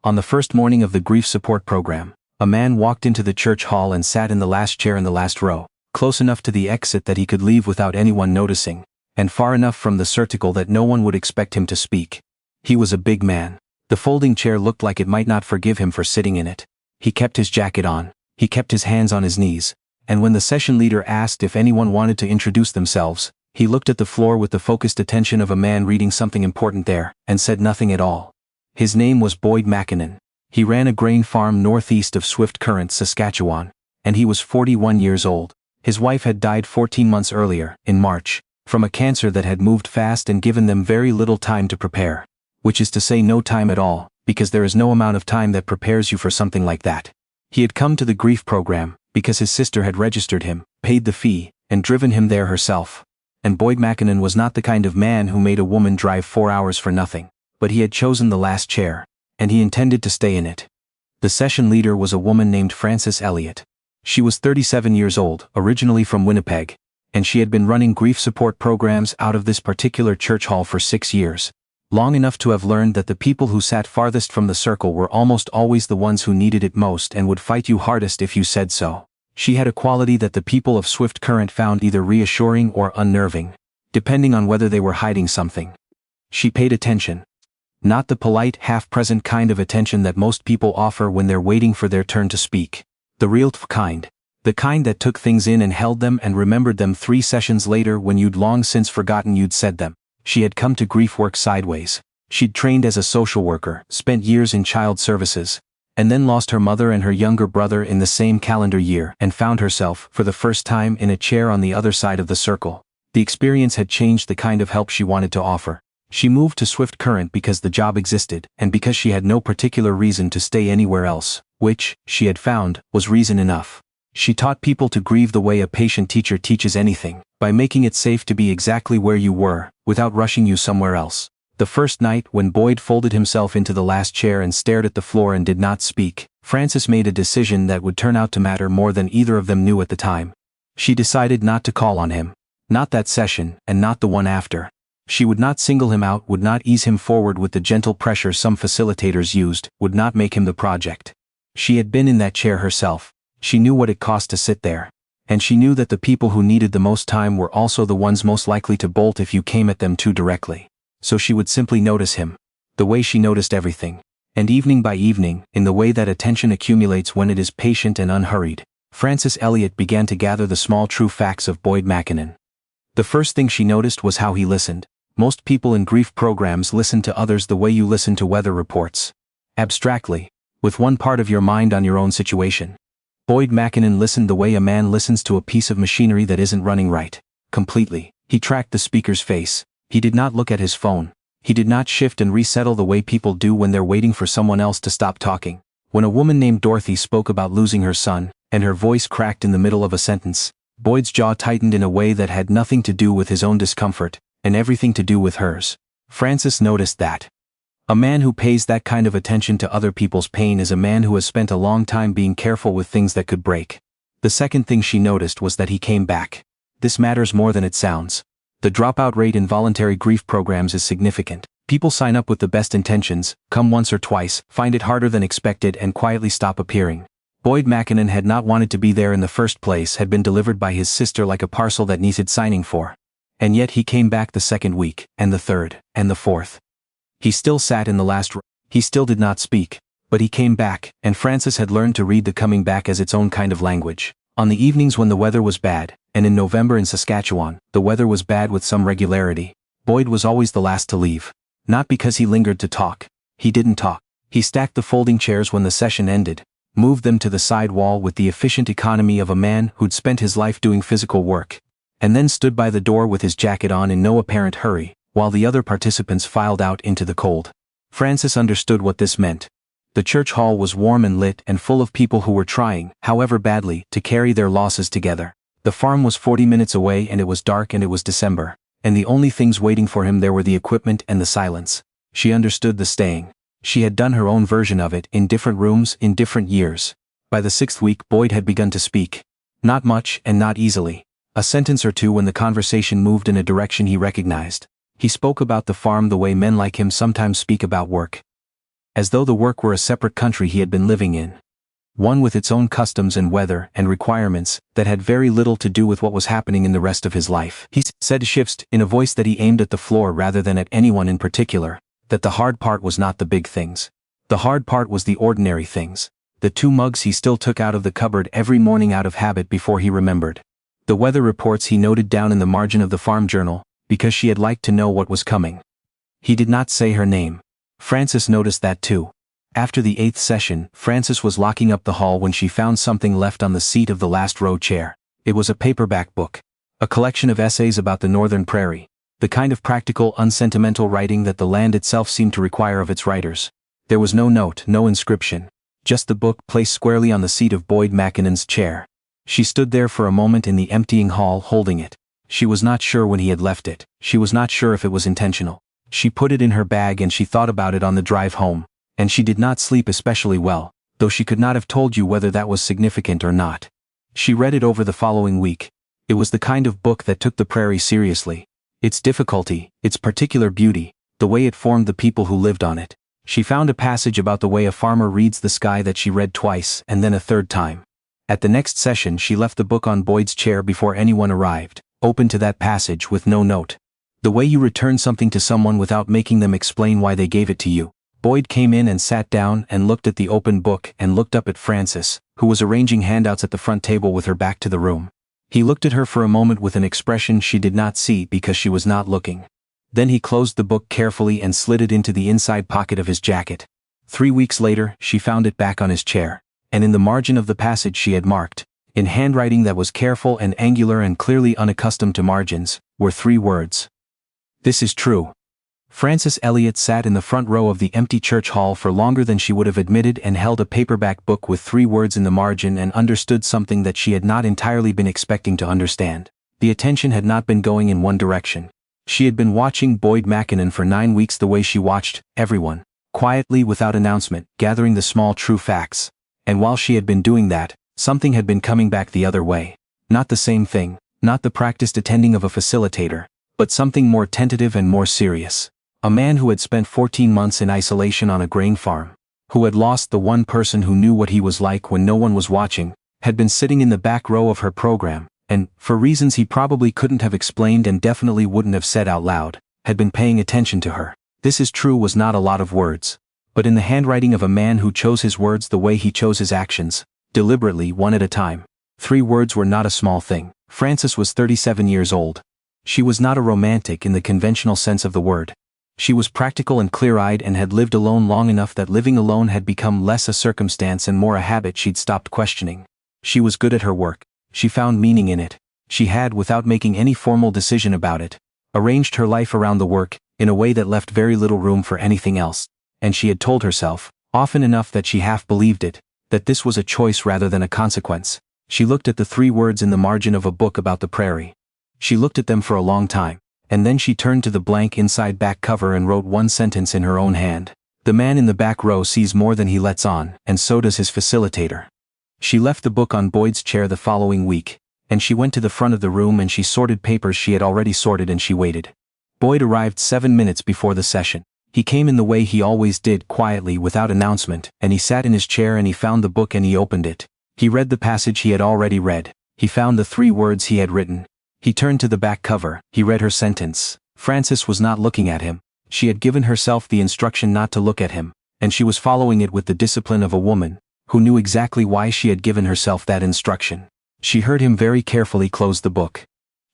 On the first morning of the grief support program, a man walked into the church hall and sat in the last chair in the last row, close enough to the exit that he could leave without anyone noticing, and far enough from the circle that no one would expect him to speak. He was a big man. The folding chair looked like it might not forgive him for sitting in it. He kept his jacket on, he kept his hands on his knees, and when the session leader asked if anyone wanted to introduce themselves, he looked at the floor with the focused attention of a man reading something important there, and said nothing at all. His name was Boyd Mackinnon. He ran a grain farm northeast of Swift Current, Saskatchewan, and he was 41 years old. His wife had died 14 months earlier, in March, from a cancer that had moved fast and given them very little time to prepare. Which is to say no time at all, because there is no amount of time that prepares you for something like that. He had come to the grief program, because his sister had registered him, paid the fee, and driven him there herself. And Boyd Mackinnon was not the kind of man who made a woman drive 4 hours for nothing, but he had chosen the last chair, and he intended to stay in it. The session leader was a woman named Frances Elliot. She was 37 years old, originally from Winnipeg, and she had been running grief support programs out of this particular church hall for 6 years. Long enough to have learned that the people who sat farthest from the circle were almost always the ones who needed it most and would fight you hardest if you said so. She had a quality that the people of Swift Current found either reassuring or unnerving, depending on whether they were hiding something. She paid attention. Not the polite, half-present kind of attention that most people offer when they're waiting for their turn to speak. The real kind. The kind that took things in and held them and remembered them 3 sessions later when you'd long since forgotten you'd said them. She had come to grief work sideways. She'd trained as a social worker, spent years in child services, and then lost her mother and her younger brother in the same calendar year and found herself, for the first time, in a chair on the other side of the circle. The experience had changed the kind of help she wanted to offer. She moved to Swift Current because the job existed and because she had no particular reason to stay anywhere else, which, she had found, was reason enough. She taught people to grieve the way a patient teacher teaches anything, by making it safe to be exactly where you were, without rushing you somewhere else. The first night, when Boyd folded himself into the last chair and stared at the floor and did not speak, Frances made a decision that would turn out to matter more than either of them knew at the time. She decided not to call on him. Not that session, and not the one after. She would not single him out, would not ease him forward with the gentle pressure some facilitators used, would not make him the project. She had been in that chair herself. She knew what it cost to sit there. And she knew that the people who needed the most time were also the ones most likely to bolt if you came at them too directly. So she would simply notice him. The way she noticed everything. And evening by evening, in the way that attention accumulates when it is patient and unhurried, Frances Elliot began to gather the small true facts of Boyd Mackinnon. The first thing she noticed was how he listened. Most people in grief programs listen to others the way you listen to weather reports. Abstractly, with one part of your mind on your own situation. Boyd Mackinnon listened the way a man listens to a piece of machinery that isn't running right. Completely. He tracked the speaker's face. He did not look at his phone. He did not shift and resettle the way people do when they're waiting for someone else to stop talking. When a woman named Dorothy spoke about losing her son, and her voice cracked in the middle of a sentence, Boyd's jaw tightened in a way that had nothing to do with his own discomfort, and everything to do with hers. Frances noticed that. A man who pays that kind of attention to other people's pain is a man who has spent a long time being careful with things that could break. The second thing she noticed was that he came back. This matters more than it sounds. The dropout rate in voluntary grief programs is significant. People sign up with the best intentions, come once or twice, find it harder than expected and quietly stop appearing. Boyd Mackinnon had not wanted to be there in the first place, had been delivered by his sister like a parcel that needed signing for. And yet he came back the second week, and the third, and the fourth. He still sat in the last row. He still did not speak, but he came back, and Frances had learned to read the coming back as its own kind of language. On the evenings when the weather was bad, and in November in Saskatchewan, the weather was bad with some regularity, Boyd was always the last to leave. Not because he lingered to talk. He didn't talk. He stacked the folding chairs when the session ended, moved them to the side wall with the efficient economy of a man who'd spent his life doing physical work, and then stood by the door with his jacket on in no apparent hurry, while the other participants filed out into the cold. Frances understood what this meant. The church hall was warm and lit and full of people who were trying, however badly, to carry their losses together. The farm was 40 minutes away and it was dark and it was December, and the only things waiting for him there were the equipment and the silence. She understood the staying. She had done her own version of it, in different rooms, in different years. By the 6th week Boyd had begun to speak. Not much and not easily. A sentence or two when the conversation moved in a direction he recognized. He spoke about the farm the way men like him sometimes speak about work. as though the work were a separate country he had been living in. One with its own customs and weather and requirements that had very little to do with what was happening in the rest of his life. He said to Shifst, in a voice that he aimed at the floor rather than at anyone in particular, that the hard part was not the big things. The hard part was the ordinary things. The 2 mugs he still took out of the cupboard every morning out of habit before he remembered. The weather reports he noted down in the margin of the farm journal, because she had liked to know what was coming. He did not say her name. Frances noticed that too. After the 8th session, Frances was locking up the hall when she found something left on the seat of the last row chair. It was a paperback book. A collection of essays about the northern prairie. The kind of practical, unsentimental writing that the land itself seemed to require of its writers. There was no note, no inscription. Just the book placed squarely on the seat of Boyd Mackinnon's chair. She stood there for a moment in the emptying hall holding it. She was not sure when he had left it. She was not sure if it was intentional. She put it in her bag and she thought about it on the drive home. And she did not sleep especially well, though she could not have told you whether that was significant or not. She read it over the following week. It was the kind of book that took the prairie seriously. Its difficulty, its particular beauty, the way it formed the people who lived on it. She found a passage about the way a farmer reads the sky that she read twice and then a third time. At the next session she left the book on Boyd's chair before anyone arrived, open to that passage with no note. The way you return something to someone without making them explain why they gave it to you. Boyd came in and sat down and looked at the open book and looked up at Frances, who was arranging handouts at the front table with her back to the room. He looked at her for a moment with an expression she did not see because she was not looking. Then he closed the book carefully and slid it into the inside pocket of his jacket. 3 weeks later, she found it back on his chair, and in the margin of the passage she had marked, in handwriting that was careful and angular and clearly unaccustomed to margins, were 3 words. This is true. Frances Elliot sat in the front row of the empty church hall for longer than she would have admitted and held a paperback book with 3 words in the margin and understood something that she had not entirely been expecting to understand. The attention had not been going in one direction. She had been watching Boyd Mackinnon for 9 weeks the way she watched everyone, quietly without announcement, gathering the small true facts. And while she had been doing that, something had been coming back the other way. Not the same thing, not the practiced attending of a facilitator, but something more tentative and more serious. A man who had spent 14 months in isolation on a grain farm, who had lost the one person who knew what he was like when no one was watching, had been sitting in the back row of her program, and, for reasons he probably couldn't have explained and definitely wouldn't have said out loud, had been paying attention to her. This is true was not a lot of words, but in the handwriting of a man who chose his words the way he chose his actions, deliberately, one at a time. 3 words were not a small thing. Frances was 37 years old. She was not a romantic in the conventional sense of the word. She was practical and clear-eyed and had lived alone long enough that living alone had become less a circumstance and more a habit she'd stopped questioning. She was good at her work. She found meaning in it. She had, without making any formal decision about it, arranged her life around the work, in a way that left very little room for anything else. And she had told herself, often enough that she half believed it, that this was a choice rather than a consequence. She looked at the 3 words in the margin of a book about the prairie. She looked at them for a long time. And then she turned to the blank inside back cover and wrote 1 sentence in her own hand. The man in the back row sees more than he lets on, and so does his facilitator. She left the book on Boyd's chair the following week, and she went to the front of the room and she sorted papers she had already sorted and she waited. Boyd arrived 7 minutes before the session. He came in the way he always did, quietly, without announcement, and he sat in his chair and he found the book and he opened it. He read the passage he had already read. He found the 3 words he had written. He turned to the back cover. He read her sentence. Frances was not looking at him. She had given herself the instruction not to look at him, and she was following it with the discipline of a woman who knew exactly why she had given herself that instruction. She heard him very carefully close the book.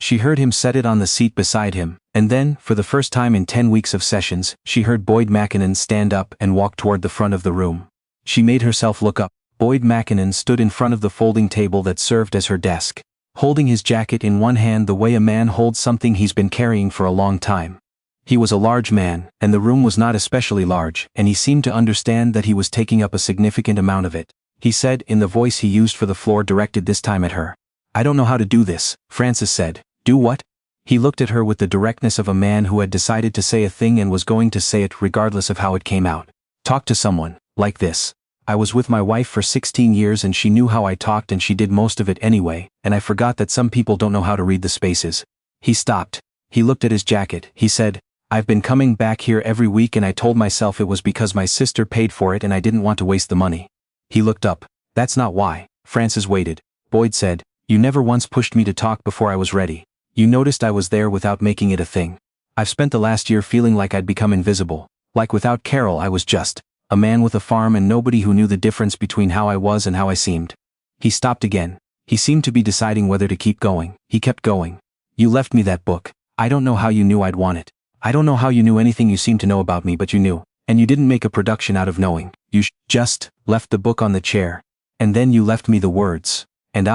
She heard him set it on the seat beside him, and then, for the first time in 10 weeks of sessions, she heard Boyd Mackinnon stand up and walk toward the front of the room. She made herself look up. Boyd Mackinnon stood in front of the folding table that served as her desk, holding his jacket in one hand the way a man holds something he's been carrying for a long time. He was a large man, and the room was not especially large, and he seemed to understand that he was taking up a significant amount of it. He said, in the voice he used for the floor directed this time at her. "I don't know how to do this," Frances said. "Do what?" He looked at her with the directness of a man who had decided to say a thing and was going to say it regardless of how it came out. "Talk to someone, like this. I was with my wife for 16 years and she knew how I talked and she did most of it anyway, and I forgot that some people don't know how to read the spaces." He stopped. He looked at his jacket. He said, I've been coming back here every week and I told myself it was because my sister paid for it and I didn't want to waste the money. He looked up. That's not why. Francis waited. Boyd said, you never once pushed me to talk before I was ready. You noticed I was there without making it a thing. I've spent the last year feeling like I'd become invisible. Like without Carol I was just a man with a farm and nobody who knew the difference between how I was and how I seemed. He stopped again. He seemed to be deciding whether to keep going. He kept going. You left me that book. I don't know how you knew I'd want it. I don't know how you knew anything you seemed to know about me, but you knew. And you didn't make a production out of knowing. You just left the book on the chair. And then you left me the words. And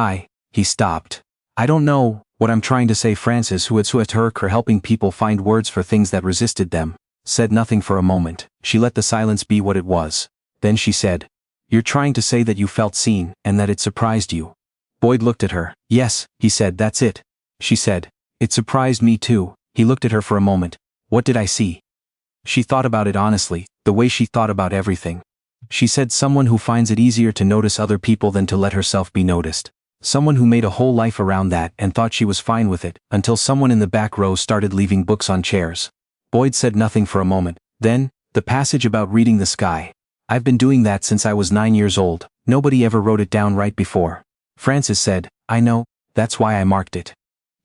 he stopped. I don't know what I'm trying to say. Francis, who had sweat her helping people find words for things that resisted them, said nothing for a moment. She let the silence be what it was. Then she said, you're trying to say that you felt seen, and that it surprised you. Boyd looked at her. Yes, he said, that's it. She said, it surprised me too. He looked at her for a moment. What did I see? She thought about it honestly, the way she thought about everything. She said someone who finds it easier to notice other people than to let herself be noticed. Someone who made a whole life around that and thought she was fine with it, until someone in the back row started leaving books on chairs. Boyd said nothing for a moment. Then, the passage about reading the sky. I've been doing that since I was 9 years old. Nobody ever wrote it down right before. Francis said, I know, that's why I marked it.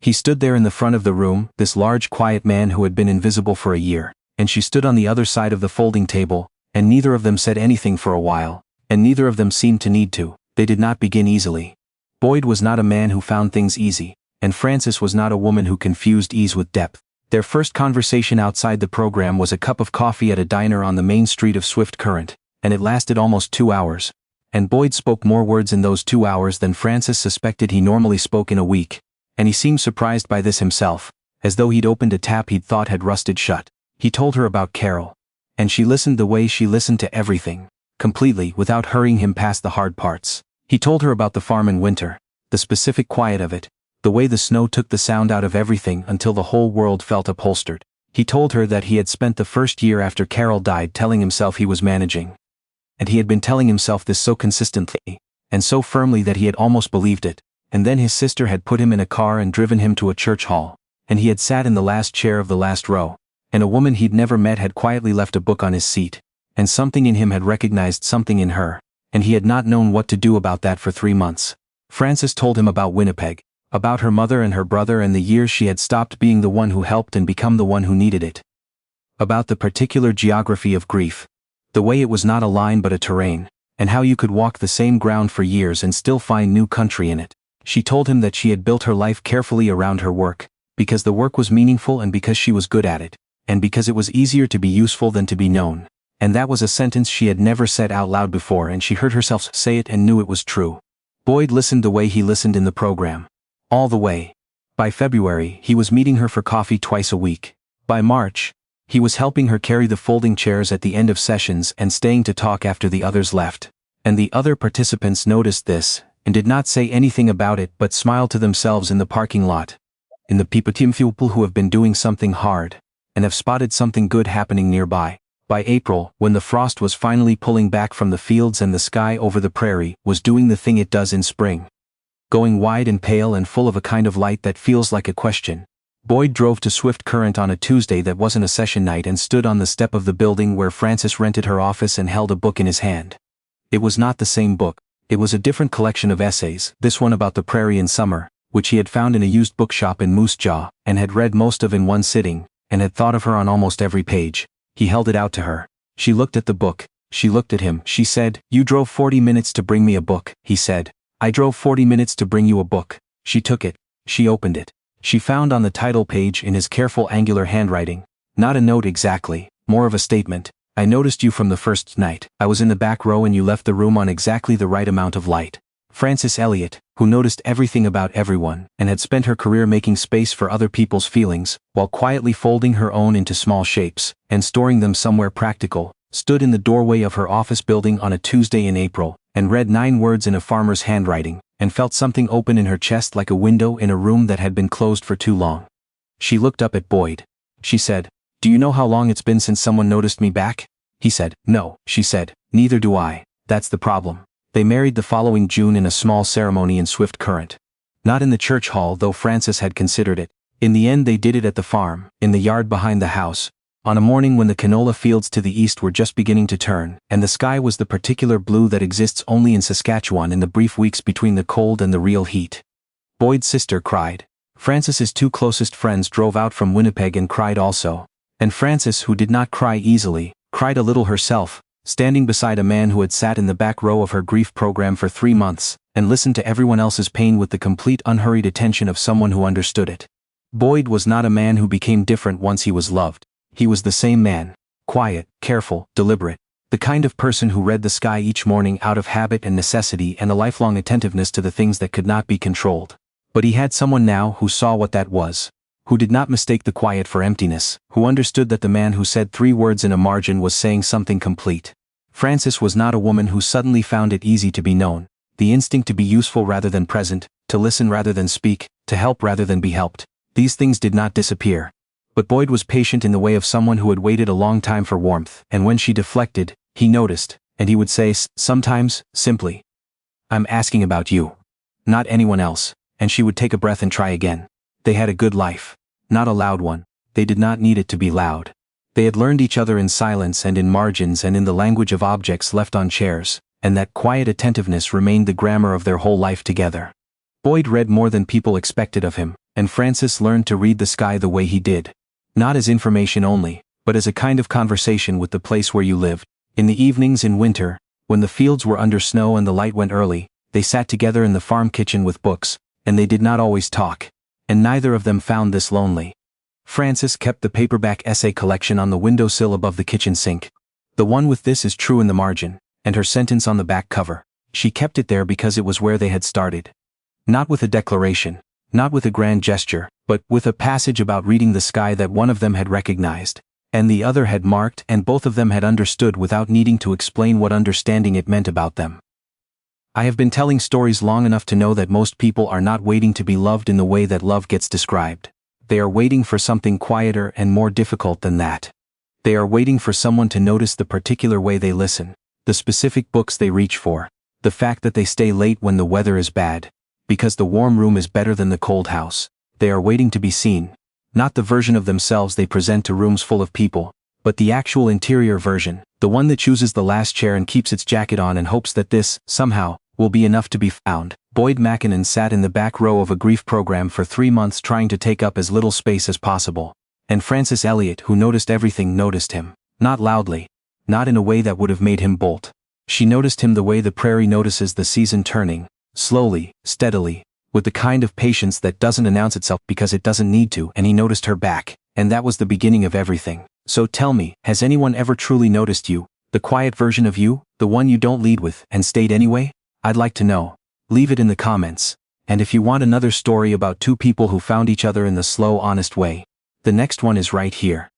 He stood there in the front of the room, this large quiet man who had been invisible for a year, and she stood on the other side of the folding table, and neither of them said anything for a while, and neither of them seemed to need to. They did not begin easily. Boyd was not a man who found things easy, and Francis was not a woman who confused ease with depth. Their first conversation outside the program was a cup of coffee at a diner on the main street of Swift Current, and it lasted almost 2 hours. And Boyd spoke more words in those 2 hours than Francis suspected he normally spoke in a week, and he seemed surprised by this himself, as though he'd opened a tap he'd thought had rusted shut. He told her about Carol, and she listened the way she listened to everything, completely, without hurrying him past the hard parts. He told her about the farm in winter, the specific quiet of it, the way the snow took the sound out of everything until the whole world felt upholstered. He told her that he had spent the first year after Carol died telling himself he was managing. And he had been telling himself this so consistently, and so firmly that he had almost believed it. And then his sister had put him in a car and driven him to a church hall, and he had sat in the last chair of the last row, and a woman he'd never met had quietly left a book on his seat, and something in him had recognized something in her, and he had not known what to do about that for 3 months. Francis told him about Winnipeg, about her mother and her brother and the years she had stopped being the one who helped and become the one who needed it. About the particular geography of grief, the way it was not a line but a terrain, and how you could walk the same ground for years and still find new country in it. She told him that she had built her life carefully around her work, because the work was meaningful and because she was good at it, and because it was easier to be useful than to be known. And that was a sentence she had never said out loud before, and she heard herself say it and knew it was true. Boyd listened the way he listened in the program. All the way. By February, he was meeting her for coffee twice a week. By March, he was helping her carry the folding chairs at the end of sessions and staying to talk after the others left. And the other participants noticed this, and did not say anything about it but smiled to themselves in the parking lot. In the people who have been doing something hard, and have spotted something good happening nearby. By April, when the frost was finally pulling back from the fields and the sky over the prairie was doing the thing it does in spring. Going wide and pale and full of a kind of light that feels like a question. Boyd drove to Swift Current on a Tuesday that wasn't a session night and stood on the step of the building where Francis rented her office and held a book in his hand. It was not the same book. It was a different collection of essays, this one about the prairie in summer, which he had found in a used bookshop in Moose Jaw, and had read most of in one sitting, and had thought of her on almost every page. He held it out to her. She looked at the book. She looked at him. She said, "You drove 40 minutes to bring me a book," he said. "I drove 40 minutes to bring you a book." She took it. She opened it. She found on the title page in his careful angular handwriting, not a note exactly, more of a statement. "I noticed you from the first night. I was in the back row and you left the room on exactly the right amount of light." Frances Elliot, who noticed everything about everyone and had spent her career making space for other people's feelings, while quietly folding her own into small shapes and storing them somewhere practical, stood in the doorway of her office building on a Tuesday in April, and read 9 words in a farmer's handwriting, and felt something open in her chest like a window in a room that had been closed for too long. She looked up at Boyd. She said, "Do you know how long it's been since someone noticed me back?" He said, "No," she said, "neither do I. That's the problem." They married the following June in a small ceremony in Swift Current. Not in the church hall, though Francis had considered it. In the end they did it at the farm, in the yard behind the house, On a morning when the canola fields to the east were just beginning to turn, and the sky was the particular blue that exists only in Saskatchewan in the brief weeks between the cold and the real heat. Boyd's sister cried. Francis's two closest friends drove out from Winnipeg and cried also. And Francis, who did not cry easily, cried a little herself, standing beside a man who had sat in the back row of her grief program for 3 months, and listened to everyone else's pain with the complete unhurried attention of someone who understood it. Boyd was not a man who became different once he was loved. He was the same man, quiet, careful, deliberate, the kind of person who read the sky each morning out of habit and necessity and a lifelong attentiveness to the things that could not be controlled. But he had someone now who saw what that was, who did not mistake the quiet for emptiness, who understood that the man who said 3 words in a margin was saying something complete. Francis was not a woman who suddenly found it easy to be known, the instinct to be useful rather than present, to listen rather than speak, to help rather than be helped. These things did not disappear. But Boyd was patient in the way of someone who had waited a long time for warmth, and when she deflected, he noticed, and he would say sometimes, simply, "I'm asking about you. Not anyone else," and she would take a breath and try again. They had a good life. Not a loud one. They did not need it to be loud. They had learned each other in silence and in margins and in the language of objects left on chairs, and that quiet attentiveness remained the grammar of their whole life together. Boyd read more than people expected of him, and Francis learned to read the sky the way he did. Not as information only, but as a kind of conversation with the place where you lived. In the evenings in winter, when the fields were under snow and the light went early, they sat together in the farm kitchen with books, and they did not always talk, and neither of them found this lonely. Francis kept the paperback essay collection on the windowsill above the kitchen sink. The one with "This is true" in the margin, and her sentence on the back cover. She kept it there because it was where they had started. Not with a declaration, not with a grand gesture, but with a passage about reading the sky that one of them had recognized, and the other had marked, and both of them had understood without needing to explain what understanding it meant about them. I have been telling stories long enough to know that most people are not waiting to be loved in the way that love gets described. They are waiting for something quieter and more difficult than that. They are waiting for someone to notice the particular way they listen, the specific books they reach for, the fact that they stay late when the weather is bad, because the warm room is better than the cold house. They are waiting to be seen, not the version of themselves they present to rooms full of people, but the actual interior version, the one that chooses the last chair and keeps its jacket on and hopes that this, somehow, will be enough to be found. Boyd Mackinnon sat in the back row of a grief program for 3 months trying to take up as little space as possible. And Francis Elliot, who noticed everything, noticed him. Not loudly. Not in a way that would have made him bolt. She noticed him the way the prairie notices the season turning, slowly, steadily, with the kind of patience that doesn't announce itself because it doesn't need to, and he noticed her back, and that was the beginning of everything. So tell me, has anyone ever truly noticed you, the quiet version of you, the one you don't lead with, and stayed anyway? I'd like to know. Leave it in the comments. And if you want another story about 2 people who found each other in the slow, honest way, the next one is right here.